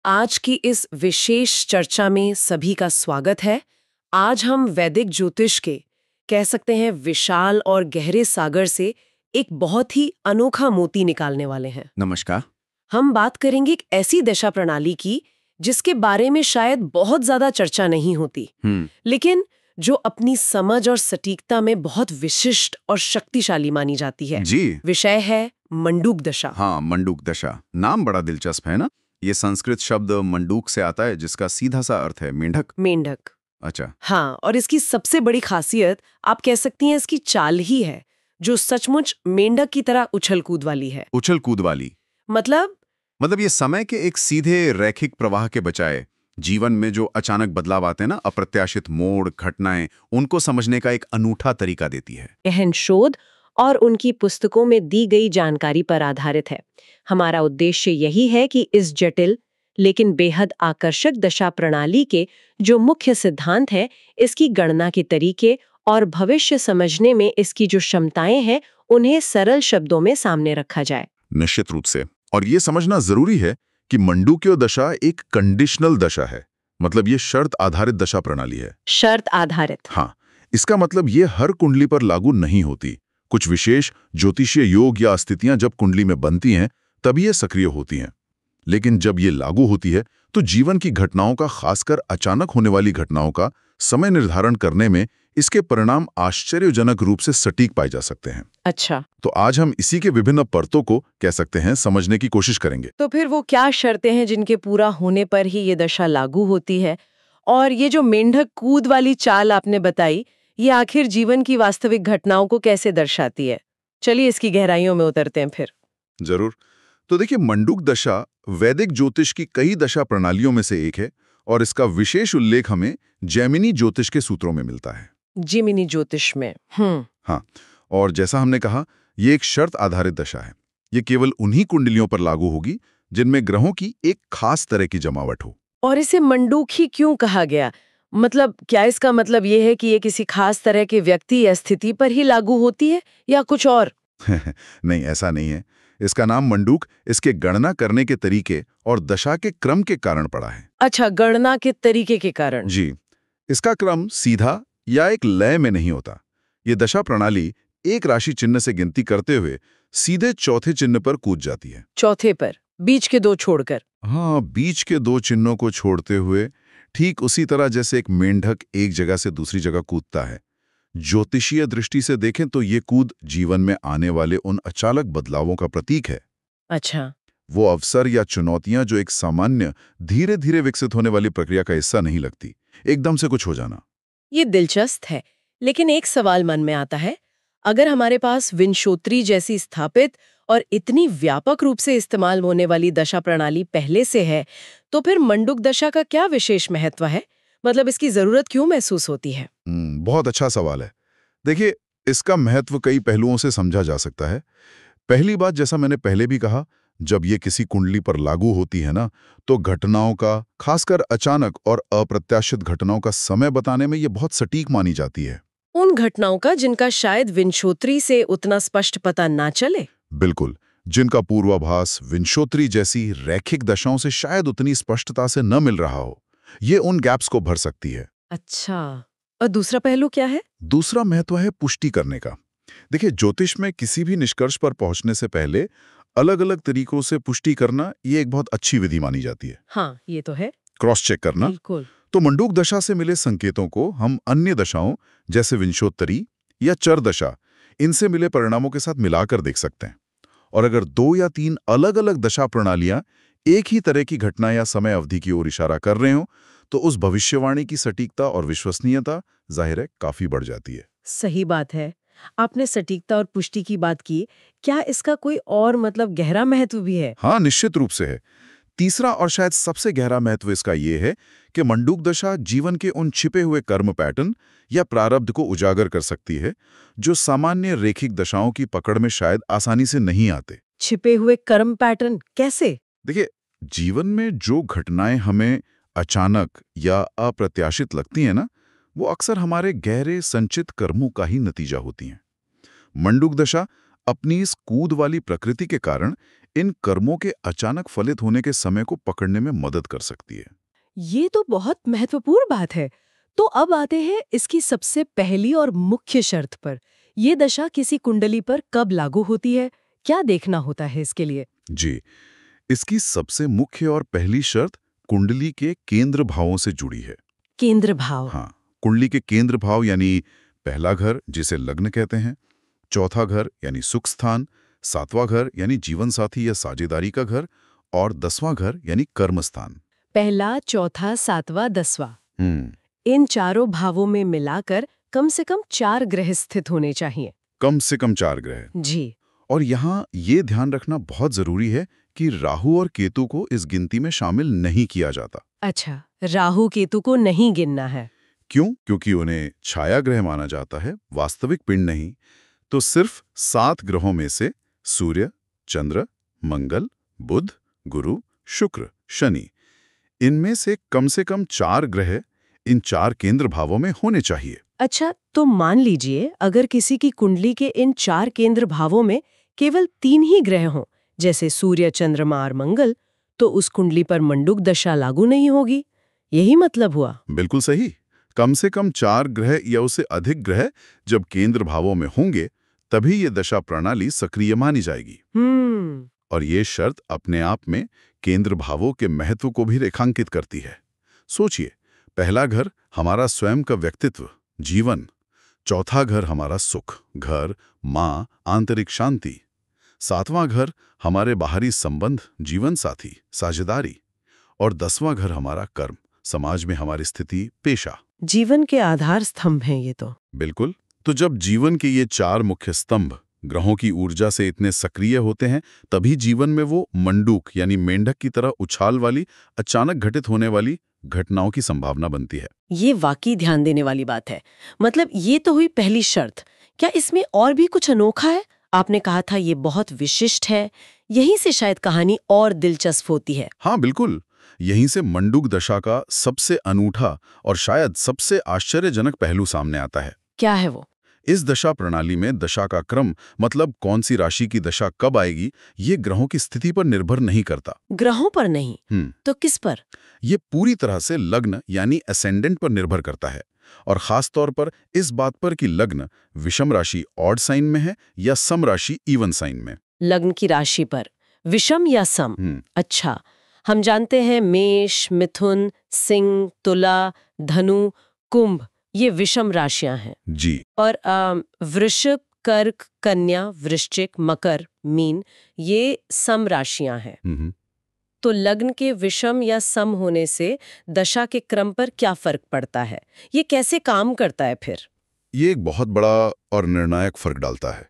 आज की इस विशेष चर्चा में सभी का स्वागत है। आज हम वैदिक ज्योतिष के कह सकते हैं विशाल और गहरे सागर से एक बहुत ही अनोखा मोती निकालने वाले हैं। नमस्कार। हम बात करेंगे एक ऐसी दशा प्रणाली की जिसके बारे में शायद बहुत ज्यादा चर्चा नहीं होती, लेकिन जो अपनी समझ और सटीकता में बहुत विशिष्ट और शक्तिशाली मानी जाती है। जी। विषय है मंडूक दशा। हाँ, मंडूक दशा। नाम बड़ा दिलचस्प है ना। ये संस्कृत शब्द मंडूक से आता है, जिसका सीधा सा अर्थ है मेंढक। मेंढक। अच्छा। हाँ, और इसकी सबसे बड़ी खासियत आप कह सकती हैं इसकी चाल ही है, जो सचमुच मेंढक की तरह उछल कूद वाली है। उछल कूद वाली मतलब ये समय के एक सीधे रैखिक प्रवाह के बजाय जीवन में जो अचानक बदलाव आते हैं ना, अप्रत्याशित मोड़, घटनाएं, उनको समझने का एक अनूठा तरीका देती है। गहन शोध और उनकी पुस्तकों में दी गई जानकारी पर आधारित है। हमारा उद्देश्य यही है कि इस जटिल लेकिन बेहद आकर्षक दशा प्रणाली के जो मुख्य सिद्धांत हैं, इसकी गणना के तरीके और भविष्य समझने में इसकी जो क्षमताएं हैं, उन्हें सरल शब्दों में सामने रखा जाए। निश्चित रूप से। और ये समझना जरूरी है कि मंडूक्य दशा एक कंडीशनल दशा है। मतलब ये शर्त आधारित दशा प्रणाली है। शर्त आधारित। हाँ, इसका मतलब ये हर कुंडली पर लागू नहीं होती। कुछ विशेष ज्योतिषीय योग या स्थितियां जब कुंडली में बनती हैं, तभी ये सक्रिय होती हैं। लेकिन जब ये लागू होती है तो जीवन की घटनाओं का, खासकर अचानक होने वाली घटनाओं का समय निर्धारण करने में इसके परिणाम आश्चर्यजनक रूप से सटीक पाए जा सकते हैं। अच्छा, तो आज हम इसी के विभिन्न परतों को कह सकते हैं समझने की कोशिश करेंगे। तो फिर वो क्या शर्तें हैं जिनके पूरा होने पर ही ये दशा लागू होती है? और ये जो मेंढक कूद वाली चाल आपने बताई, ये आखिर जीवन की वास्तविक घटनाओं को कैसे दर्शाती है? चलिए इसकी गहराइयों में उतरते हैं फिर। जरूर। तो देखिए, मंडूक दशा वैदिक ज्योतिष की कई दशा प्रणालियों में से एक है और इसका विशेष उल्लेख हमें जैमिनी ज्योतिष के सूत्रों में मिलता है। जिमिनी ज्योतिष में। हाँ, और जैसा हमने कहा, ये एक शर्त आधारित दशा है। ये केवल उन्हीं कुंडलियों पर लागू होगी जिनमें ग्रहों की एक खास तरह की जमावट हो। और इसे मंडूक ही क्यों कहा गया? मतलब क्या इसका मतलब ये है कि ये किसी खास तरह के व्यक्ति या स्थिति पर ही लागू होती है या कुछ और? नहीं, ऐसा नहीं है। इसका नाम मंडूक इसके गणना करने के तरीके और दशा के क्रम के कारण पड़ा है। अच्छा, गणना के तरीके के कारण। जी, इसका क्रम सीधा या एक लय में नहीं होता। ये दशा प्रणाली एक राशि चिन्ह से गिनती करते हुए सीधे चौथे चिन्ह पर कूद जाती है। चौथे पर, बीच के दो छोड़कर। हाँ, बीच के दो चिन्हों को छोड़ते हुए, ठीक उसी तरह जैसे एक मेंढक एक जगह से दूसरी जगह कूदता है। ज्योतिषीय दृष्टि से देखें तो ये कूद जीवन में आने वाले उन अचानक बदलावों का प्रतीक है। अच्छा। वो अवसर या चुनौतियां जो एक सामान्य धीरे धीरे विकसित होने वाली प्रक्रिया का हिस्सा नहीं लगती, एकदम से कुछ हो जाना। ये दिलचस्प है, लेकिन एक सवाल मन में आता है। अगर हमारे पास विंशोत्री जैसी स्थापित और इतनी व्यापक रूप से इस्तेमाल होने वाली दशा प्रणाली पहले से है, तो फिर मंडूक दशा का क्या विशेष महत्व है? मतलब इसकी जरूरत क्यों महसूस होती है? बहुत अच्छा सवाल है। देखिए, इसका महत्व कई पहलुओं से समझा जा सकता है। पहली बात, जैसा मैंने पहले भी कहा, जब ये किसी कुंडली पर लागू होती है ना, तो घटनाओं का, खासकर अचानक और अप्रत्याशित घटनाओं का समय बताने में ये बहुत सटीक मानी जाती है। उन घटनाओं का जिनका शायद विंशोत्री से उतना स्पष्ट पता ना चले। बिल्कुल, जिनका पूर्वाभास विंशोत्री जैसी रैखिक दशाओं से शायद उतनी स्पष्टता से न मिल रहा हो, ये उन गैप्स को भर सकती है। अच्छा, और दूसरा पहलू क्या है? दूसरा महत्व है पुष्टि करने का। देखिए, ज्योतिष में किसी भी निष्कर्ष पर पहुंचने से पहले अलग अलग तरीकों से पुष्टि करना, ये एक बहुत अच्छी विधि मानी जाती है। हाँ, ये तो है। क्रॉस चेक करना। बिल्कुल। तो मंडूक दशा से मिले संकेतों को हम अन्य दशाओं जैसे विंशोत्तरी या चर दशा, इनसे मिले परिणामों के साथ मिलाकर देख सकते हैं। और अगर 2 या 3 अलग-अलग दशा प्रणालियां एक ही तरह की घटना या समय अवधि की ओर इशारा कर रहे हो, तो उस भविष्यवाणी की सटीकता और विश्वसनीयता जाहिर है काफी बढ़ जाती है। सही बात है। आपने सटीकता और पुष्टि की बात की। क्या इसका कोई और मतलब गहरा महत्व भी है? हाँ, निश्चित रूप से है। तीसरा और शायद सबसे गहरा महत्व इसका ये है कि मंडूक दशा जीवन के उन छिपे हुए कर्म पैटर्न या प्रारब्ध को उजागर कर सकती है, जो सामान्य रेखिक दशाओं की पकड़ में शायद आसानी से नहीं आते। छिपे हुए कर्म पैटर्न कैसे? देखिए, जीवन में जो घटनाएं हमें अचानक या अप्रत्याशित लगती हैं ना, वो अक्सर हमारे गहरे संचित कर्मों का ही नतीजा होती हैं। मंडूक दशा अपनी इस कूद वाली प्रकृति के कारण इन कर्मों के अचानक फलित होने के समय को पकड़ने में मदद कर सकती है। ये तो बहुत महत्वपूर्ण बात है। तो अब आते हैं इसकी सबसे पहली और मुख्य शर्त पर। ये दशा किसी कुंडली पर कब लागू होती है? क्या देखना होता है इसके लिए? जी, इसकी सबसे मुख्य और पहली शर्त कुंडली के केंद्र भावों से जुड़ी है। केंद्र भाव। हाँ, कुंडली के केंद्र भाव यानी पहला घर जिसे लग्न कहते हैं, चौथा घर यानी सुख स्थान, सातवां घर यानी जीवन साथी या साझेदारी का घर और 10वां घर यानी कर्म स्थान। पहला, चौथा, सातवां, 10वां। हम्म इन चारों भावों में मिलाकर कम से कम 4 ग्रह स्थित होने चाहिए। कम से कम 4 ग्रह। जी। और यहाँ ये ध्यान रखना बहुत जरूरी है कि राहु और केतु को इस गिनती में शामिल नहीं किया जाता। अच्छा, राहु केतु को नहीं गिनना है। क्यों? क्योंकि उन्हें छाया ग्रह माना जाता है, वास्तविक पिंड नहीं। तो सिर्फ 7 ग्रहों में से सूर्य, चंद्र, मंगल, बुध, गुरु, शुक्र, शनि, इनमें से कम 4 ग्रह इन 4 केंद्र भावों में होने चाहिए। अच्छा, तो मान लीजिए अगर किसी की कुंडली के इन 4 केंद्र भावों में केवल 3 ही ग्रह हों, जैसे सूर्य, चंद्रमा और मंगल, तो उस कुंडली पर मंडूक दशा लागू नहीं होगी। यही मतलब हुआ? बिल्कुल सही। कम से कम 4 ग्रह या उससे अधिक ग्रह जब केंद्र भावों में होंगे, तभी ये दशा प्रणाली सक्रिय मानी जाएगी। और ये शर्त अपने आप में केंद्र भावों के महत्व को भी रेखांकित करती है। सोचिए, पहला घर हमारा स्वयं का व्यक्तित्व, जीवन। चौथा घर हमारा सुख, घर, माँ, आंतरिक शांति। सातवां घर हमारे बाहरी संबंध, जीवन साथी, साझेदारी। और 10वां घर हमारा कर्म, समाज में हमारी स्थिति, पेशा। जीवन के आधार स्तंभ हैं ये तो। बिल्कुल। तो जब जीवन के ये 4 मुख्य स्तंभ ग्रहों की ऊर्जा से इतने सक्रिय होते हैं, तभी जीवन में वो मंडूक यानी मेंढक की तरह उछाल वाली, अचानक घटित होने वाली घटनाओं की संभावना बनती है। ये वाकई ध्यान देने वाली बात है। मतलब ये तो हुई पहली शर्त। क्या इसमें और भी कुछ अनोखा है? आपने कहा था ये बहुत विशिष्ट है। यहीं से शायद कहानी और दिलचस्प होती है। हाँ, बिल्कुल। यहीं से मंडूक दशा का सबसे अनूठा और शायद सबसे आश्चर्यजनक पहलू सामने आता है। क्या है वो? इस दशा प्रणाली में दशा का क्रम, मतलब कौन सी राशि की दशा कब आएगी, ये ग्रहों की स्थिति पर निर्भर नहीं करता। ग्रहों पर नहीं? तो किस पर? ये पूरी तरह से लग्न यानी असेंडेंट पर निर्भर करता है। और खास तौर पर इस बात पर कि लग्न विषम राशि ऑड साइन में है या सम राशि इवन साइन में। लग्न की राशि पर विषम या सम? अच्छा, हम जानते हैं मेष, मिथुन, सिंह, तुला, धनु, कुंभ ये विषम राशियां हैं। जी। और वृषभ, कर्क, कन्या, वृश्चिक, मकर, मीन ये सम राशियां हैं। तो लग्न के विषम या सम होने से दशा के क्रम पर क्या फर्क पड़ता है? ये कैसे काम करता है फिर? ये एक बहुत बड़ा और निर्णायक फर्क डालता है।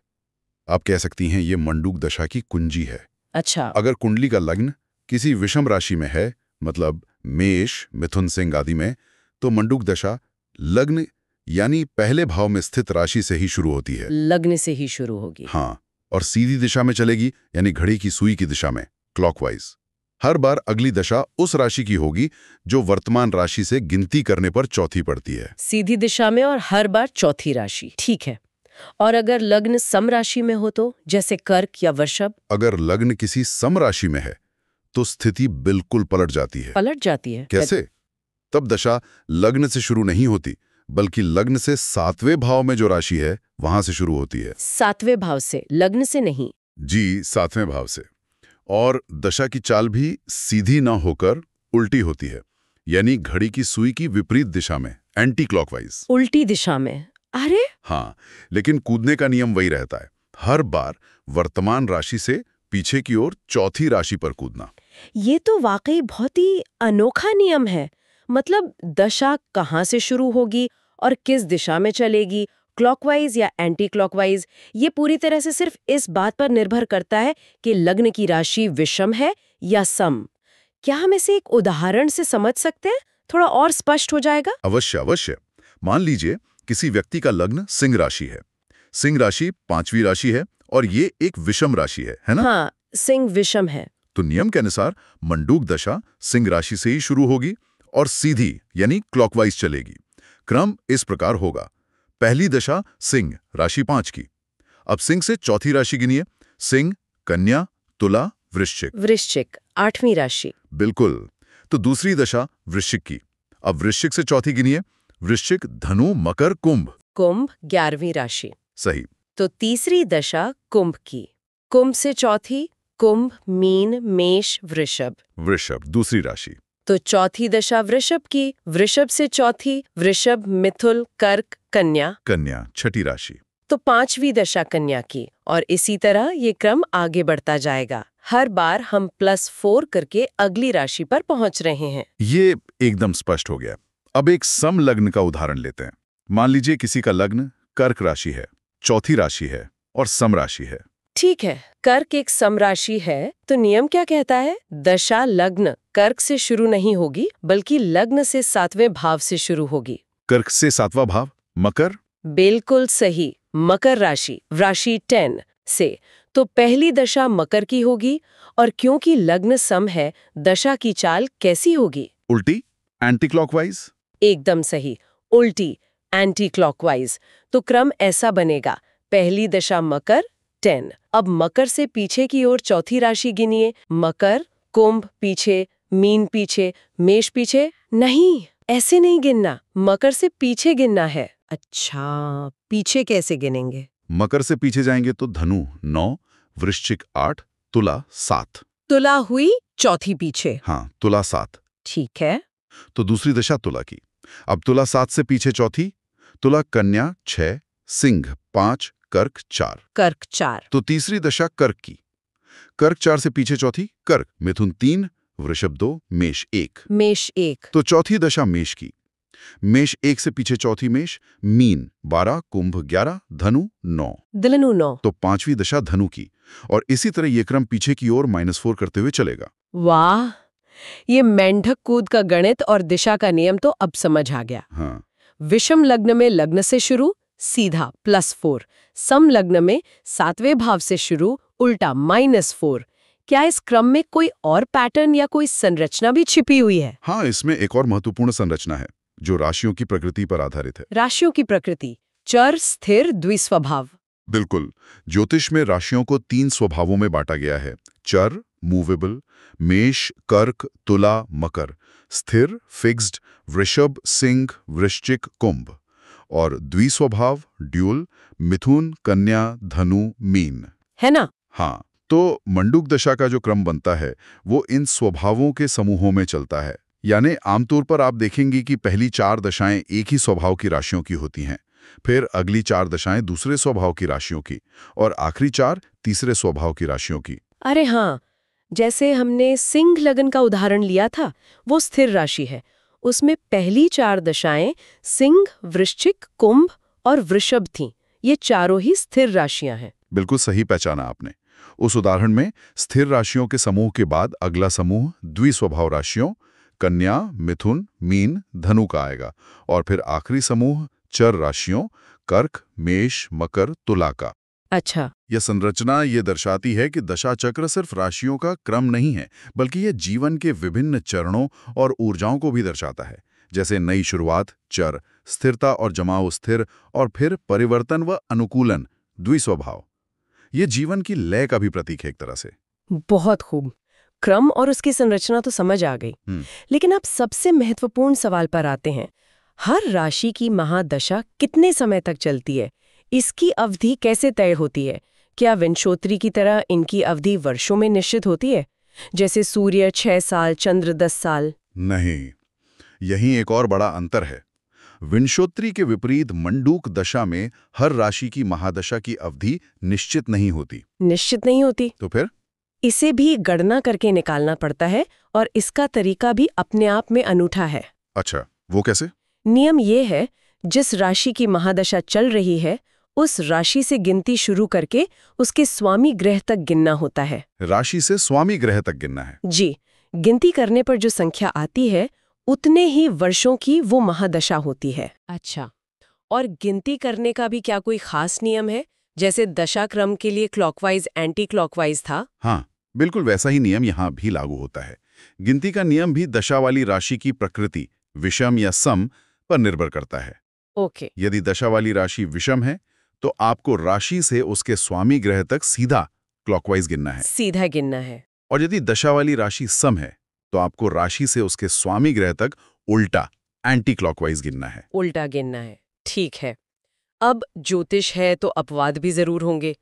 आप कह सकती हैं ये मंडूक दशा की कुंजी है। अच्छा। अगर कुंडली का लग्न किसी विषम राशि में है, मतलब मेष, मिथुन, सिंह आदि में, तो मंडूक दशा लग्न यानी पहले भाव में स्थित राशि से ही शुरू होती है। लग्न से ही शुरू होगी। हाँ, और सीधी दिशा में चलेगी, यानी घड़ी की सुई की दिशा में, क्लॉकवाइज। हर बार अगली दशा उस राशि की होगी जो वर्तमान राशि से गिनती करने पर चौथी पड़ती है। सीधी दिशा में और हर बार चौथी राशि। ठीक है। और अगर लग्न सम राशि में हो तो, जैसे कर्क या वृषभ? अगर लग्न किसी सम राशि में है तो स्थिति बिल्कुल पलट जाती है। पलट जाती है? कैसे? तब दशा लग्न से शुरू नहीं होती, बल्कि लग्न से 7वें भाव में जो राशि है वहां से शुरू होती है। 7वें भाव से, लग्न से नहीं? जी, 7वें भाव से। और दशा की चाल भी सीधी ना होकर उल्टी होती है, यानी घड़ी की सुई की विपरीत दिशा में, एंटी क्लॉकवाइज। उल्टी दिशा में? अरे! हाँ, लेकिन कूदने का नियम वही रहता है, हर बार वर्तमान राशि से पीछे की ओर चौथी राशि पर कूदना। ये तो वाकई बहुत ही अनोखा नियम है। मतलब दशा कहाँ से शुरू होगी और किस दिशा में चलेगी, क्लॉकवाइज या एंटी क्लॉकवाइज, ये पूरी तरह से सिर्फ इस बात पर निर्भर करता है कि लग्न की राशि विषम है या सम। क्या हम इसे एक उदाहरण से समझ सकते हैं? थोड़ा और स्पष्ट हो जाएगा। अवश्य अवश्य। मान लीजिए किसी व्यक्ति का लग्न सिंह राशि है। सिंह राशि 5वीं राशि है और ये एक विषम राशि है ना? हाँ, सिंह विषम है। तो नियम के अनुसार मंडूक दशा सिंह राशि से ही शुरू होगी और सीधी यानी क्लॉकवाइज चलेगी। क्रम इस प्रकार होगा। पहली दशा सिंह राशि 5 की। अब सिंह से चौथी राशि गिनिए। सिंह, कन्या, तुला, वृश्चिक। वृश्चिक 8वीं राशि। बिल्कुल। तो दूसरी दशा वृश्चिक की। अब वृश्चिक से चौथी गिनिए। वृश्चिक, धनु, मकर, कुंभ। कुंभ 11वीं राशि। सही। तो तीसरी दशा कुंभ की। कुंभ से चौथी कुंभ, मीन, मेष, वृषभ। वृषभ दूसरी राशि। तो चौथी दशा वृषभ की। वृषभ से चौथी वृषभ, मिथुन, कर्क, कन्या। कन्या छठी राशि। तो 5वीं दशा कन्या की। और इसी तरह ये क्रम आगे बढ़ता जाएगा। हर बार हम +4 करके अगली राशि पर पहुंच रहे हैं। ये एकदम स्पष्ट हो गया। अब एक समलग्न का उदाहरण लेते हैं। मान लीजिए किसी का लग्न कर्क राशि है, चौथी राशि है और सम राशि है। ठीक है, कर्क एक समराशि है, तो नियम क्या कहता है? दशा लग्न कर्क से शुरू नहीं होगी, बल्कि लग्न से 7वें भाव से शुरू होगी। कर्क से 7वां भाव मकर। बिल्कुल सही, मकर राशि, राशि 10 से। तो पहली दशा मकर की होगी, और क्योंकि लग्न सम है, दशा की चाल कैसी होगी? उल्टी, एंटी क्लॉकवाइज। एकदम सही, उल्टी, एंटी क्लॉकवाइज। तो क्रम ऐसा बनेगा, पहली दशा मकर 10। अब मकर से पीछे की ओर चौथी राशि गिनिए। मकर, कुंभ पीछे, मीन पीछे, मेष पीछे। नहीं, ऐसे नहीं गिनना, मकर से पीछे गिनना है। अच्छा, पीछे कैसे गिनेंगे? मकर से पीछे जाएंगे तो धनु 9, वृश्चिक 8, तुला 7। तुला हुई चौथी पीछे। हाँ, तुला 7। ठीक है। तो दूसरी दशा तुला की। अब तुला 7 से पीछे चौथी, तुला कन्या 6, सिंह 5, कर्क 4। कर्क 4। तो तीसरी दशा कर्क की। कर्क 4 से पीछे चौथी, कर्क, मिथुन 3, वृषभ 2, मेष 1। मेष 1। तो चौथी दशा मेष की। मेष 1 से पीछे चौथी मेष, मीन 12, कुंभ 11, धनु 9। धनु 9। तो पांचवी दशा धनु की। और इसी तरह ये क्रम पीछे की ओर -4 करते हुए चलेगा। वाह, ये मेंढक कूद का गणित और दिशा का नियम तो अब समझ आ गया। हाँ, विषम लग्न में लग्न से शुरू, सीधा +4। सम लग्न में 7वें भाव से शुरू, उल्टा -4। क्या इस क्रम में कोई और पैटर्न या कोई संरचना भी छिपी हुई है? हाँ, इसमें एक और महत्वपूर्ण संरचना है जो राशियों की प्रकृति पर आधारित है। राशियों की प्रकृति, चर, स्थिर, द्विस्वभाव। बिल्कुल। ज्योतिष में राशियों को 3 स्वभावों में बांटा गया है। चर, मूवेबल, मेष, कर्क, तुला, मकर। स्थिर, फिक्स्ड, वृषभ, सिंह, वृश्चिक, कुंभ। और द्विस्वभाव, ड्यूल, मिथुन, कन्या, धनु, मीन। है ना? हाँ, तो मंडूक दशा का जो क्रम बनता है वो इन स्वभावों के समूहों में चलता है। यानी आमतौर पर आप देखेंगे कि पहली 4 दशाएं एक ही स्वभाव की राशियों की होती हैं, फिर अगली 4 दशाएं दूसरे स्वभाव की राशियों की, और आखिरी 4 तीसरे स्वभाव की राशियों की। अरे हाँ, जैसे हमने सिंह लग्न का उदाहरण लिया था, वो स्थिर राशि है। उसमें पहली 4 दशाएं सिंह, वृश्चिक, कुंभ और वृषभ थीं। ये चारों ही स्थिर राशियां हैं। बिल्कुल सही पहचाना आपने। उस उदाहरण में स्थिर राशियों के समूह के बाद अगला समूह द्विस्वभाव राशियों कन्या, मिथुन, मीन, धनु का आएगा, और फिर आखिरी समूह चर राशियों कर्क, मेष, मकर, तुला का। अच्छा। यह संरचना ये दर्शाती है कि दशा चक्र सिर्फ राशियों का क्रम नहीं है, बल्कि ये जीवन के विभिन्न चरणों और ऊर्जाओं को भी दर्शाता है। जैसे नई शुरुआत चर, स्थिरता और जमाव स्थिर, और फिर परिवर्तन व अनुकूलन द्विस्वभाव। ये जीवन की लय का भी प्रतीक है एक तरह से। बहुत खूब। क्रम और उसकी संरचना तो समझ आ गई। लेकिन अब सबसे महत्वपूर्ण सवाल पर आते हैं। हर राशि की महादशा कितने समय तक चलती है? इसकी अवधि कैसे तय होती है? क्या विंशोत्तरी की तरह इनकी अवधि वर्षों में निश्चित होती है, जैसे सूर्य 6 साल, चंद्र 10 साल? नहीं, यही एक और बड़ा अंतर है। विंशोत्तरी के विपरीत मंडूक दशा में हर राशि की महादशा की अवधि निश्चित नहीं होती। निश्चित नहीं होती? तो फिर इसे भी गणना करके निकालना पड़ता है, और इसका तरीका भी अपने आप में अनूठा है। अच्छा, वो कैसे? नियम ये है, जिस राशि की महादशा चल रही है, उस राशि से गिनती शुरू करके उसके स्वामी ग्रह तक गिनना होता है। राशि से स्वामी ग्रह तक गिनना है? जी, गिनती करने पर जो संख्या आती है, उतने ही वर्षों की वो महादशा होती है। अच्छा, और गिनती करने का भी क्या कोई खास नियम है, जैसे दशाक्रम के लिए क्लॉकवाइज एंटी क्लॉकवाइज था? हाँ, बिल्कुल वैसा ही नियम यहाँ भी लागू होता है। गिनती का नियम भी दशा वाली राशि की प्रकृति, विषम या सम, पर निर्भर करता है। ओके। यदि दशा वाली राशि विषम है, तो आपको राशि से उसके स्वामी ग्रह तक सीधा क्लॉकवाइज गिनना है। सीधा गिनना है। और यदि दशा वाली राशि सम है तो आपको राशि से उसके स्वामी ग्रह तक उल्टा एंटी क्लॉकवाइज गिनना है। उल्टा गिनना है, ठीक है। अब ज्योतिष है तो अपवाद भी जरूर होंगे।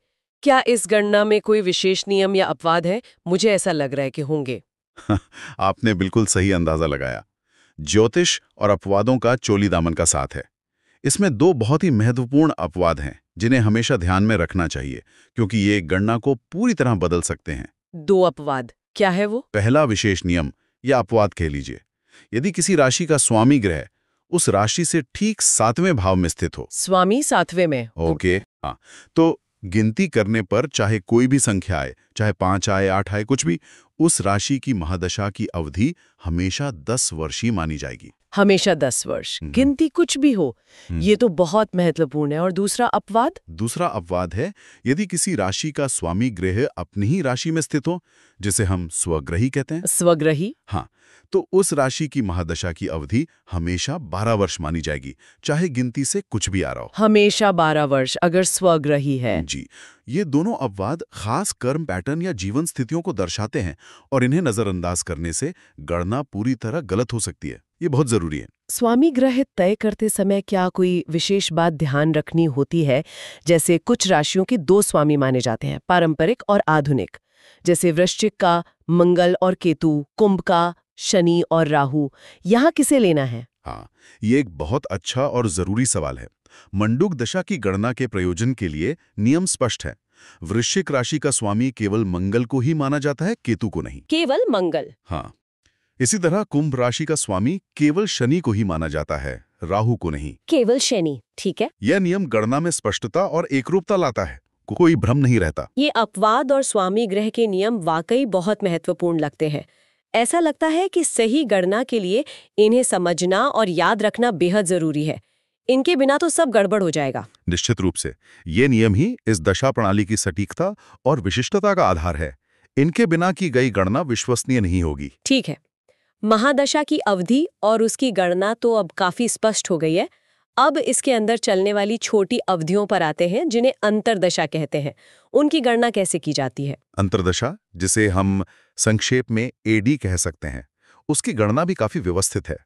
क्या इस गणना में कोई विशेष नियम या अपवाद है? मुझे ऐसा लग रहा है कि होंगे। आपने बिल्कुल सही अंदाजा लगाया। ज्योतिष और अपवादों का चोली दामन का साथ है। इसमें दो बहुत ही महत्वपूर्ण अपवाद हैं जिन्हें हमेशा ध्यान में रखना चाहिए, क्योंकि ये गणना को पूरी तरह बदल सकते हैं। दो अपवाद क्या है वो? पहला विशेष नियम या अपवाद कह लीजिए, यदि किसी राशि का स्वामी ग्रह उस राशि से ठीक 7वें भाव में स्थित हो। स्वामी 7वें में? ओके, हाँ, तो गिनती करने पर चाहे कोई भी संख्या आए, चाहे 5 आए, 8 आए, कुछ भी, उस राशि की महादशा की अवधि हमेशा 10 वर्ष ही मानी जाएगी। हमेशा 10 वर्ष, गिनती कुछ भी हो। ये तो बहुत महत्वपूर्ण है। और दूसरा अपवाद? दूसरा अपवाद है यदि किसी राशि का स्वामी ग्रह अपनी ही राशि में स्थित हो, जिसे हम स्वग्रही कहते हैं। स्वग्रही? हाँ, तो उस राशि की महादशा की अवधि हमेशा 12 वर्ष मानी जाएगी, चाहे गिनती से कुछ भी आ रहा हो। हमेशा 12 वर्ष अगर स्वग्रही है? जी, ये दोनों अपवाद खास कर्म पैटर्न या जीवन स्थितियों को दर्शाते हैं और इन्हें नजरअंदाज करने से गणना पूरी तरह गलत हो सकती है। ये बहुत जरूरी है। स्वामी ग्रह तय करते समय क्या कोई विशेष बात ध्यान रखनी होती है? जैसे कुछ राशियों के 2 स्वामी माने जाते हैं, पारंपरिक और आधुनिक, जैसे वृश्चिक का मंगल और केतु, कुंभ का शनि और राहु। यहाँ किसे लेना है? हाँ, ये एक बहुत अच्छा और जरूरी सवाल है। मंडूक दशा की गणना के प्रयोजन के लिए नियम स्पष्ट है। वृश्चिक राशि का स्वामी केवल मंगल को ही माना जाता है, केतु को नहीं। केवल मंगल? हाँ, इसी तरह कुंभ राशि का स्वामी केवल शनि को ही माना जाता है, राहु को नहीं। केवल शनि, ठीक है। यह नियम गणना में स्पष्टता और एकरूपता लाता है, कोई भ्रम नहीं रहता। ये अपवाद और स्वामी ग्रह के नियम वाकई बहुत महत्वपूर्ण लगते हैं। ऐसा लगता है कि सही गणना के लिए इन्हें समझना और याद रखना बेहद जरूरी है। इनके बिना तो सब गड़बड़ हो जाएगा। निश्चित रूप से ये नियम ही इस दशा प्रणाली की सटीकता और विशिष्टता का आधार है। इनके बिना की गई गणना विश्वसनीय नहीं होगी। ठीक है, महादशा की अवधि और उसकी गणना तो अब काफी स्पष्ट हो गई है। अब इसके अंदर चलने वाली छोटी अवधियों पर आते हैं जिन्हें अंतर्दशा कहते हैं। उनकी गणना कैसे की जाती है? अंतर्दशा, जिसे हम संक्षेप में एडी कह सकते हैं, उसकी गणना भी काफी व्यवस्थित है।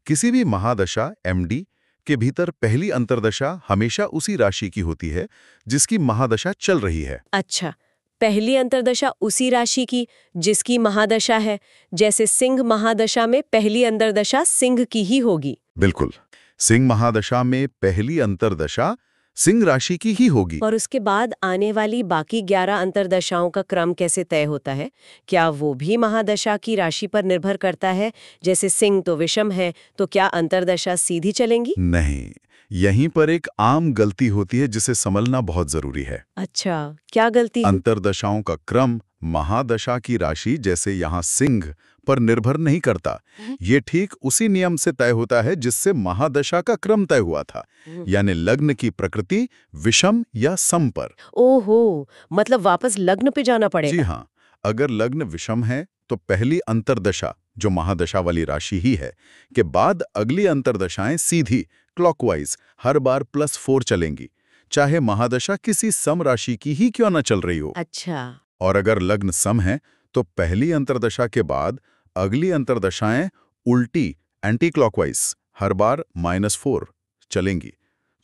किसी भी महादशा एमडी के भीतर पहली अंतर्दशा हमेशा उसी राशि की होती है जिसकी महादशा चल रही है। अच्छा, पहली अंतर्दशा उसी राशि की जिसकी महादशा है। जैसे सिंह महादशा में पहली अंतर्दशा सिंह की ही होगी। बिल्कुल, सिंह महादशा में पहली अंतर्दशा सिंह राशि की ही होगी। और उसके बाद आने वाली बाकी 11 अंतर्दशाओं का क्रम कैसे तय होता है? क्या वो भी महादशा की राशि पर निर्भर करता है? जैसे सिंह तो विषम है, तो क्या अंतर्दशा सीधी चलेंगी? नहीं, यहीं पर एक आम गलती होती है जिसे समझना बहुत जरूरी है। अच्छा, क्या गलती है? अंतर्दशाओं का क्रम महादशा की राशि, जैसे यहाँ सिंह, पर निर्भर नहीं करता। ये ठीक उसी नियम से तय होता है जिससे महादशा का क्रम तय हुआ था, यानी लग्न की प्रकृति विषम या सम पर। ओहो, मतलब वापस लग्न पे जाना पड़ेगा। जी हाँ, अगर लग्न विषम है तो पहली अंतर्दशा, जो महादशा वाली राशि ही है, के बाद अगली अंतर्दशाएं सीधी क्लॉकवाइज हर बार +4 चलेंगी, चाहे महादशा किसी सम राशि की ही क्यों न चल रही हो। अच्छा। और अगर लग्न सम है तो पहली अंतर्दशा के बाद अगली अंतर्दशाएं उल्टी एंटी क्लॉकवाइज हर बार -4 चलेंगी,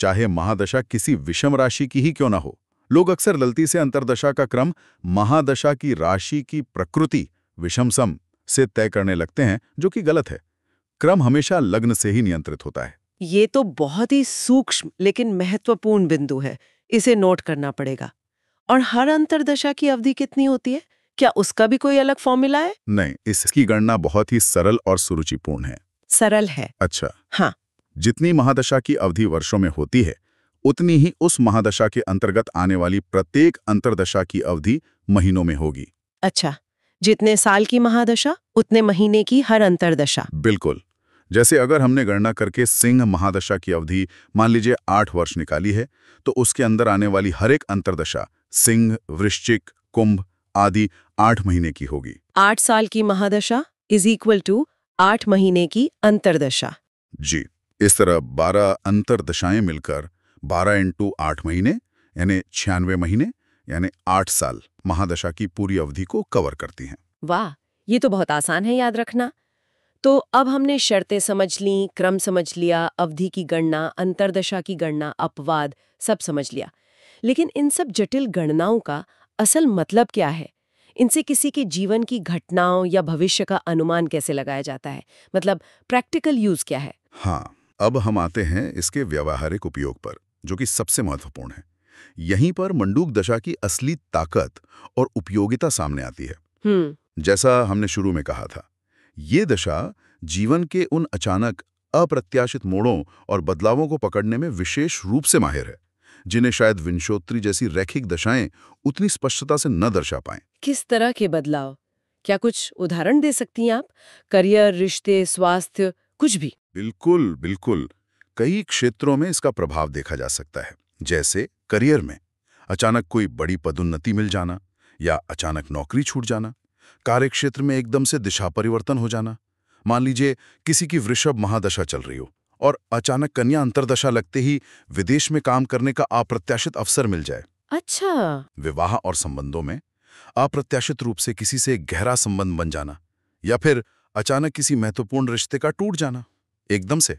चाहे महादशा किसी विषम राशि की ही क्यों ना हो। लोग अक्सर गलती से अंतर्दशा का क्रम महादशा की राशि की प्रकृति विषम सम से तय करने लगते हैं, जो कि गलत है। क्रम हमेशा लग्न से ही नियंत्रित होता है। ये तो बहुत ही सूक्ष्म लेकिन महत्वपूर्ण बिंदु है, इसे नोट करना पड़ेगा। और हर अंतर्दशा की अवधि कितनी होती है? क्या उसका भी कोई अलग फॉर्मूला है? नहीं, इसकी गणना बहुत ही सरल और सुरुचिपूर्ण है। सरल है? अच्छा, हाँ। जितनी महादशा की अवधि वर्षों में होती है, उतनी ही उस महादशा के अंतर्गत आने वाली प्रत्येक अंतर्दशा की अवधि महीनों में होगी। अच्छा, जितने साल की महादशा उतने महीने की हर अंतर्दशा। बिल्कुल। जैसे अगर हमने गणना करके सिंह महादशा की अवधि मान लीजिए 8 वर्ष निकाली है, तो उसके अंदर आने वाली हर एक अंतर्दशा सिंह, वृश्चिक, कुंभ आदि 8 महीने की होगी। 8 साल की महादशा इज इक्वल टू 8 महीने की अंतर्दशा। जी, इस तरह 12 अंतर्दशाएं मिलकर 12 × 8 महीने यानी 96 महीने यानी 8 साल महादशा की पूरी अवधि को कवर करती हैं। वाह, ये तो बहुत आसान है याद रखना। तो अब हमने शर्तें समझ लीं, क्रम समझ लिया, अवधि की गणना, अंतर्दशा की गणना, अपवाद, सब समझ लिया। लेकिन इन सब जटिल गणनाओं का असल मतलब क्या है? इनसे किसी के जीवन की घटनाओं या भविष्य का अनुमान कैसे लगाया जाता है? मतलब प्रैक्टिकल यूज क्या है? हाँ, अब हम आते हैं इसके व्यावहारिक उपयोग पर, जो कि सबसे महत्वपूर्ण है। यहीं पर मंडूक दशा की असली ताकत और उपयोगिता सामने आती है। जैसा हमने शुरू में कहा था, ये दशा जीवन के उन अचानक अप्रत्याशित मोड़ों और बदलावों को पकड़ने में विशेष रूप से माहिर है, जिन्हें शायद विंशोत्तरी जैसी रैखिक दशाएं उतनी स्पष्टता से न दर्शा पाएं। किस तरह के बदलाव? क्या कुछ उदाहरण दे सकती हैं आप? करियर, रिश्ते, स्वास्थ्य, कुछ भी? बिल्कुल बिल्कुल। कई क्षेत्रों में इसका प्रभाव देखा जा सकता है। जैसे करियर में अचानक कोई बड़ी पदोन्नति मिल जाना, या अचानक नौकरी छूट जाना, कार्यक्षेत्र में एकदम से दिशा परिवर्तन हो जाना। मान लीजिए किसी की वृषभ महादशा चल रही हो और अचानक कन्या अंतर्दशा लगते ही विदेश में काम करने का अप्रत्याशित अवसर मिल जाए। अच्छा। विवाह और संबंधों में अप्रत्याशित रूप से किसी से गहरा संबंध बन जाना, या फिर अचानक किसी महत्वपूर्ण रिश्ते का टूट जाना एकदम से।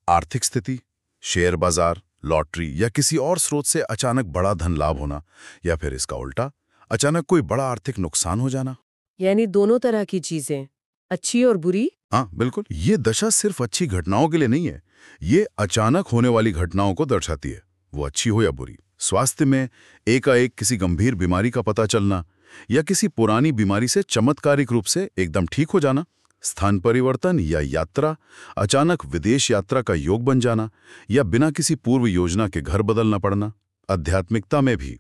आर्थिक स्थिति, शेयर बाजार, लॉटरी या किसी और स्रोत से अचानक बड़ा धन लाभ होना, या फिर इसका उल्टा, अचानक कोई बड़ा आर्थिक नुकसान हो जाना। यानी दोनों तरह की चीजें, अच्छी और बुरी? हाँ बिल्कुल, ये दशा सिर्फ अच्छी घटनाओं के लिए नहीं है, ये अचानक होने वाली घटनाओं को दर्शाती है, वो अच्छी हो या बुरी। स्वास्थ्य में एकाएक किसी गंभीर बीमारी का पता चलना, या किसी पुरानी बीमारी से चमत्कारिक रूप से एकदम ठीक हो जाना। स्थान परिवर्तन या यात्रा, अचानक विदेश यात्रा का योग बन जाना, या बिना किसी पूर्व योजना के घर बदलना पड़ना। आध्यात्मिकता में भी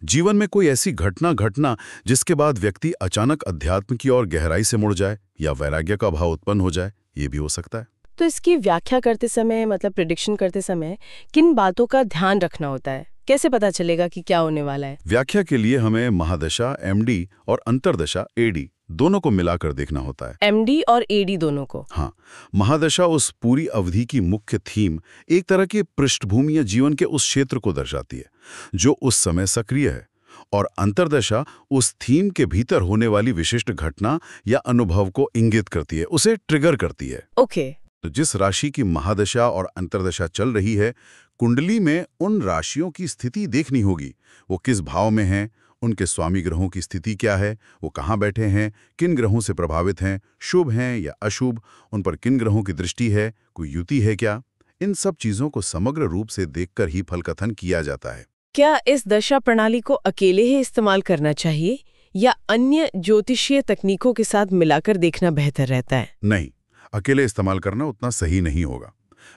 जीवन में कोई ऐसी घटना जिसके बाद व्यक्ति अचानक अध्यात्म की ओर गहराई से मुड़ जाए, या वैराग्य का भाव उत्पन्न हो जाए, ये भी हो सकता है। तो इसकी व्याख्या करते समय, मतलब प्रेडिक्शन करते समय, किन बातों का ध्यान रखना होता है? कैसे पता चलेगा कि क्या होने वाला है? व्याख्या के लिए हमें महादशा एमडी और अंतर्दशा एडी दोनों को मिलाकर देखना होता है। एमडी और एडी दोनों को? हाँ, महादशा उस पूरी अवधि की मुख्य थीम, एक तरह की पृष्ठभूमि या जीवन के उस क्षेत्र को दर्शाती है जो उस समय सक्रिय है, और अंतर्दशा उस थीम के भीतर होने वाली विशिष्ट घटना या अनुभव को इंगित करती है, उसे ट्रिगर करती है। ओके। तो जिस राशि की महादशा और अंतर्दशा चल रही है, कुंडली में उन राशियों की स्थिति देखनी होगी। वो किस भाव में हैं, उनके स्वामी ग्रहों की स्थिति क्या है, वो कहाँ बैठे हैं, किन ग्रहों से प्रभावित हैं, शुभ हैं या अशुभ, उन पर किन ग्रहों की दृष्टि है, कोई युति है क्या। इन सब चीजों को समग्र रूप से देखकर ही फलकथन किया जाता है। क्या इस दशा प्रणाली को अकेले ही इस्तेमाल करना चाहिए, या अन्य ज्योतिषीय तकनीकों के साथ मिलाकर देखना बेहतर रहता है? नहीं, अकेले इस्तेमाल करना उतना सही नहीं होगा।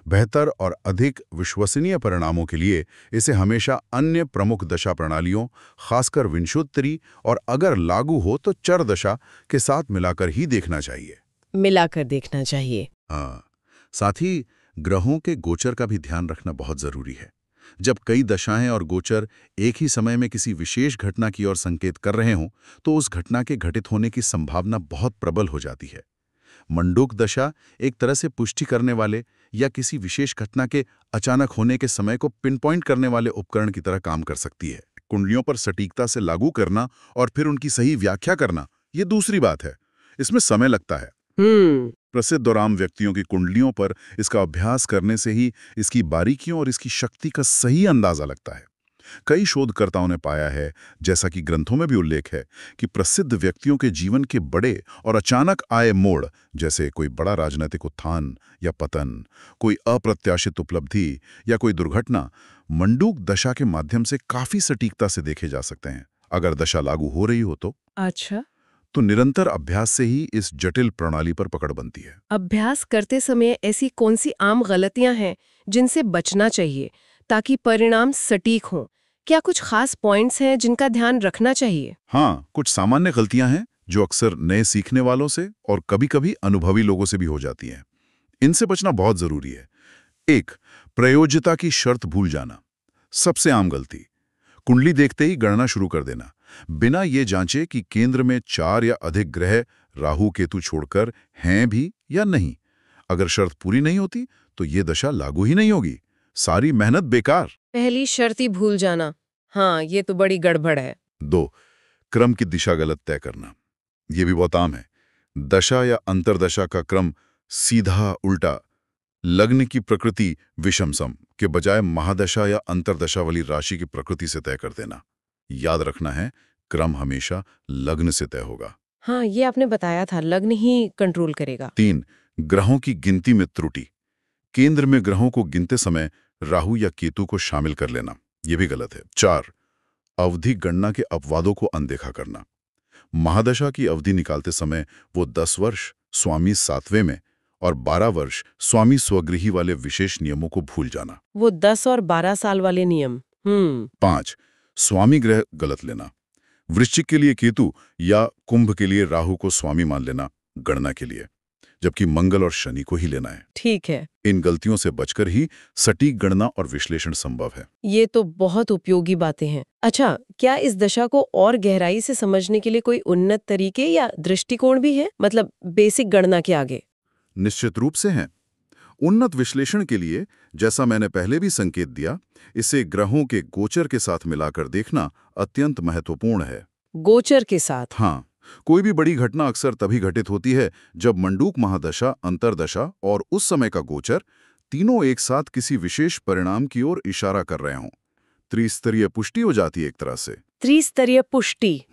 बेहतर और अधिक विश्वसनीय परिणामों के लिए इसे हमेशा अन्य प्रमुख दशा प्रणालियों, खासकर विंशोत्तरी और अगर लागू हो तो चर दशा के साथ मिलाकर ही देखना चाहिए। मिलाकर देखना चाहिए। हाँ, साथ ही ग्रहों के गोचर का भी ध्यान रखना बहुत जरूरी है। जब कई दशाएं और गोचर एक ही समय में किसी विशेष घटना की ओर संकेत कर रहे हों, तो उस घटना के घटित होने की संभावना बहुत प्रबल हो जाती है। मंडूक दशा एक तरह से पुष्टि करने वाले या किसी विशेष घटना के अचानक होने के समय को पिनपॉइंट करने वाले उपकरण की तरह काम कर सकती है। कुंडलियों पर सटीकता से लागू करना और फिर उनकी सही व्याख्या करना, ये दूसरी बात है। इसमें समय लगता है। प्रसिद्ध और आम व्यक्तियों की कुंडलियों पर इसका अभ्यास करने से ही इसकी बारीकियों और इसकी शक्ति का सही अंदाजा लगता है। कई शोधकर्ताओं ने पाया है, जैसा कि ग्रंथों में भी उल्लेख है, कि प्रसिद्ध व्यक्तियों के जीवन के बड़े और अचानक आए मोड़, जैसे कोई बड़ा राजनीतिक उत्थान या पतन, कोई अप्रत्याशित उपलब्धि या कोई दुर्घटना, मंडूक दशा के माध्यम से काफी सटीकता से देखे जा सकते हैं। अगर दशा लागू हो रही हो तो अच्छा, तो निरंतर अभ्यास से ही इस जटिल प्रणाली पर पकड़ बनती है। अभ्यास करते समय ऐसी कौन सी आम गलतियां हैं जिनसे बचना चाहिए ताकि परिणाम सटीक हों? क्या कुछ खास पॉइंट्स हैं जिनका ध्यान रखना चाहिए? हाँ, कुछ सामान्य गलतियां हैं जो अक्सर नए सीखने वालों से और कभी-कभी अनुभवी लोगों से भी हो जाती हैं। इनसे बचना बहुत जरूरी है। 1. प्रयोज्यता की शर्त भूल जाना। सबसे आम गलती, कुंडली देखते ही गणना शुरू कर देना, बिना ये जांचे कि केंद्र में 4 या अधिक ग्रह राहु केतु छोड़कर हैं भी या नहीं। अगर शर्त पूरी नहीं होती तो ये दशा लागू ही नहीं होगी, सारी मेहनत बेकार। पहली शर्त ही भूल जाना, हाँ, ये तो बड़ी गड़बड़ है। 2. क्रम की दिशा गलत तय करना। ये भी बहुत आम है। दशा या अंतर्दशा का क्रम सीधा उल्टा, लग्न की प्रकृति विषम सम के बजाय महादशा या अंतर्दशा वाली राशि की प्रकृति से तय कर देना। याद रखना है, क्रम हमेशा लग्न से तय होगा। हाँ, ये आपने बताया था, लग्न ही कंट्रोल करेगा। 3. ग्रहों की गिनती में त्रुटि। केंद्र में ग्रहों को गिनते समय राहु या केतु को शामिल कर लेना, यह भी गलत है। 4. अवधि गणना के अपवादों को अनदेखा करना। महादशा की अवधि निकालते समय वो 10 वर्ष स्वामी 7वें में और 12 वर्ष स्वामी स्वगृही वाले विशेष नियमों को भूल जाना। वो 10 और 12 साल वाले नियम। 5. स्वामी ग्रह गलत लेना। वृश्चिक के लिए केतु या कुंभ के लिए राहु को स्वामी मान लेना गणना के लिए, जबकि मंगल और शनि को ही लेना है। ठीक है। इन गलतियों से बचकर ही सटीक गणना और विश्लेषण संभव है। ये तो बहुत उपयोगी बातें हैं। अच्छा, क्या इस दशा को और गहराई से समझने के लिए कोई उन्नत तरीके या दृष्टिकोण भी है, मतलब बेसिक गणना के आगे? निश्चित रूप से हैं। उन्नत विश्लेषण के लिए, जैसा मैंने पहले भी संकेत दिया, इसे ग्रहों के गोचर के साथ मिलाकर देखना अत्यंत महत्वपूर्ण है। गोचर के साथ? हाँ, कोई भी बड़ी घटना अक्सर तभी घटित होती है जब मंडूक महादशा, अंतर्दशा और उस समय का गोचर तीनों एक साथ किसी विशेष परिणाम की ओर इशारा कर रहे हों। त्रिस्तरीय पुष्टि हो जाती है एक तरह से। त्रिस्तरीय पुष्टि।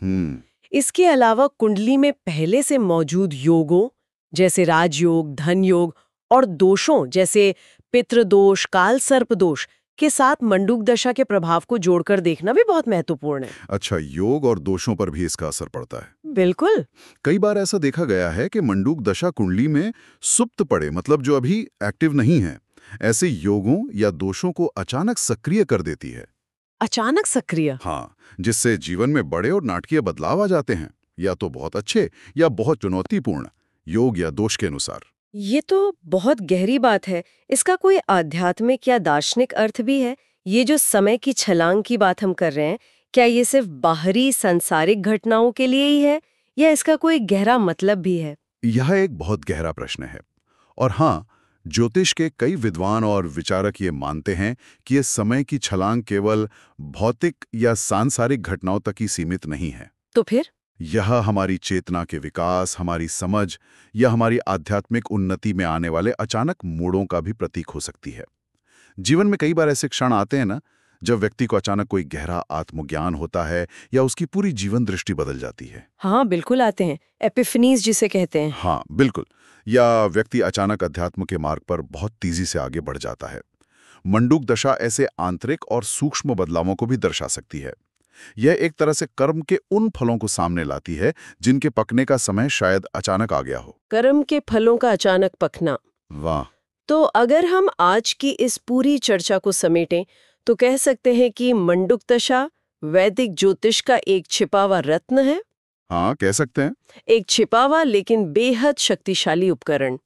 इसके अलावा कुंडली में पहले से मौजूद योगों जैसे राजयोग, धन योग और दोषों जैसे पितृदोष, काल सर्प दोष के साथ मंडूक दशा के प्रभाव को जोड़कर देखना भी बहुत महत्वपूर्ण है। अच्छा, योग और दोषों पर भी इसका असर पड़ता है? बिल्कुल। कई बार ऐसा देखा गया है कि मंडूक दशा कुंडली में सुप्त पड़े, मतलब जो अभी एक्टिव नहीं है, ऐसे योगों या दोषों को अचानक सक्रिय कर देती है। अचानक सक्रिय? हाँ, जिससे जीवन में बड़े और नाटकीय बदलाव आ जाते हैं, या तो बहुत अच्छे या बहुत चुनौतीपूर्ण, योग या दोष के अनुसार। ये तो बहुत गहरी बात है। इसका कोई आध्यात्मिक या दार्शनिक अर्थ भी है? ये जो समय की छलांग की बात हम कर रहे हैं, क्या ये सिर्फ बाहरी सांसारिक घटनाओं के लिए ही है या इसका कोई गहरा मतलब भी है? यह एक बहुत गहरा प्रश्न है। और हाँ, ज्योतिष के कई विद्वान और विचारक ये मानते हैं कि ये समय की छलांग केवल भौतिक या सांसारिक घटनाओं तक ही सीमित नहीं है। तो फिर? यह हमारी चेतना के विकास, हमारी समझ या हमारी आध्यात्मिक उन्नति में आने वाले अचानक मोड़ों का भी प्रतीक हो सकती है। जीवन में कई बार ऐसे क्षण आते हैं ना, जब व्यक्ति को अचानक कोई गहरा आत्मज्ञान होता है या उसकी पूरी जीवन दृष्टि बदल जाती है। हाँ, बिल्कुल आते हैं। एपिफनीज जिसे कहते हैं। हाँ, बिल्कुल। या व्यक्ति अचानक अध्यात्म के मार्ग पर बहुत तेजी से आगे बढ़ जाता है। मंडूक दशा ऐसे आंतरिक और सूक्ष्म बदलावों को भी दर्शा सकती है। यह एक तरह से कर्म के उन फलों को सामने लाती है जिनके पकने का समय शायद अचानक आ गया हो। कर्म के फलों का अचानक पकना। वाह! तो अगर हम आज की इस पूरी चर्चा को समेटें तो कह सकते हैं कि मंडूक दशा वैदिक ज्योतिष का एक छिपा हुआ रत्न है। हाँ, कह सकते हैं। एक छिपा हुआ लेकिन बेहद शक्तिशाली उपकरण।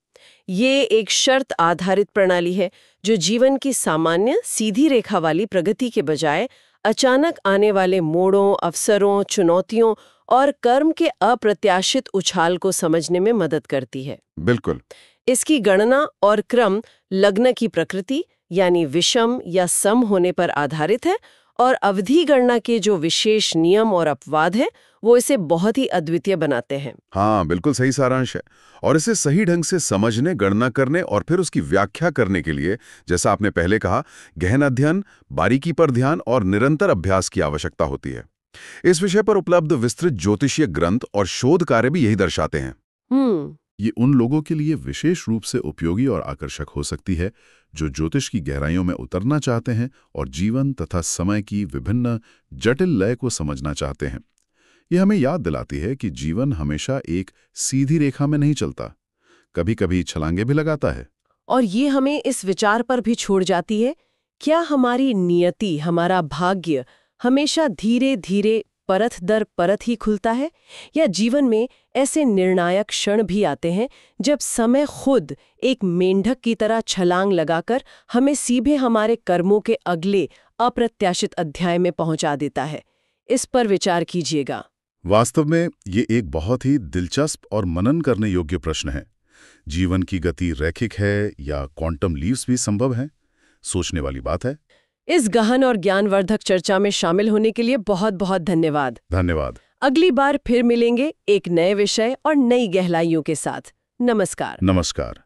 ये एक शर्त आधारित प्रणाली है जो जीवन की सामान्य सीधी रेखा वाली प्रगति के बजाय अचानक आने वाले मोड़ों, अवसरों, चुनौतियों और कर्म के अप्रत्याशित उछाल को समझने में मदद करती है। बिल्कुल। इसकी गणना और क्रम लग्न की प्रकृति यानी विषम या सम होने पर आधारित है और अवधि गणना के जो विशेष नियम और अपवाद हैं वो इसे बहुत ही अद्वितीय बनाते हैं। हाँ, बिल्कुल सही सारांश है। और इसे सही ढंग से समझने, गणना करने और फिर उसकी व्याख्या करने के लिए, जैसा आपने पहले कहा, गहन अध्ययन, बारीकी पर ध्यान और निरंतर अभ्यास की आवश्यकता होती है। इस विषय पर उपलब्ध विस्तृत ज्योतिषीय ग्रंथ और शोध कार्य भी यही दर्शाते हैं। ये उन लोगों के लिए विशेष रूप से उपयोगी और आकर्षक हो सकती है जो ज्योतिष की गहराइयों में उतरना चाहते हैं और जीवन तथा समय की विभिन्न जटिल लय को समझना चाहते हैं। यह हमें याद दिलाती है कि जीवन हमेशा एक सीधी रेखा में नहीं चलता, कभी कभी छलांगे भी लगाता है। और ये हमें इस विचार पर भी छोड़ जाती है, क्या हमारी नियति, हमारा भाग्य हमेशा धीरे धीरे परत दर परत ही खुलता है, या जीवन में ऐसे निर्णायक क्षण भी आते हैं जब समय खुद एक मेंढक की तरह छलांग लगाकर हमें सीधे हमारे कर्मों के अगले अप्रत्याशित अध्याय में पहुंचा देता है। इस पर विचार कीजिएगा। वास्तव में ये एक बहुत ही दिलचस्प और मनन करने योग्य प्रश्न है। जीवन की गति रैखिक है या क्वांटम लीव्स भी संभव है? सोचने वाली बात है। इस गहन और ज्ञानवर्धक चर्चा में शामिल होने के लिए बहुत बहुत धन्यवाद। धन्यवाद। अगली बार फिर मिलेंगे एक नए विषय और नई गहराइयों के साथ। नमस्कार। नमस्कार।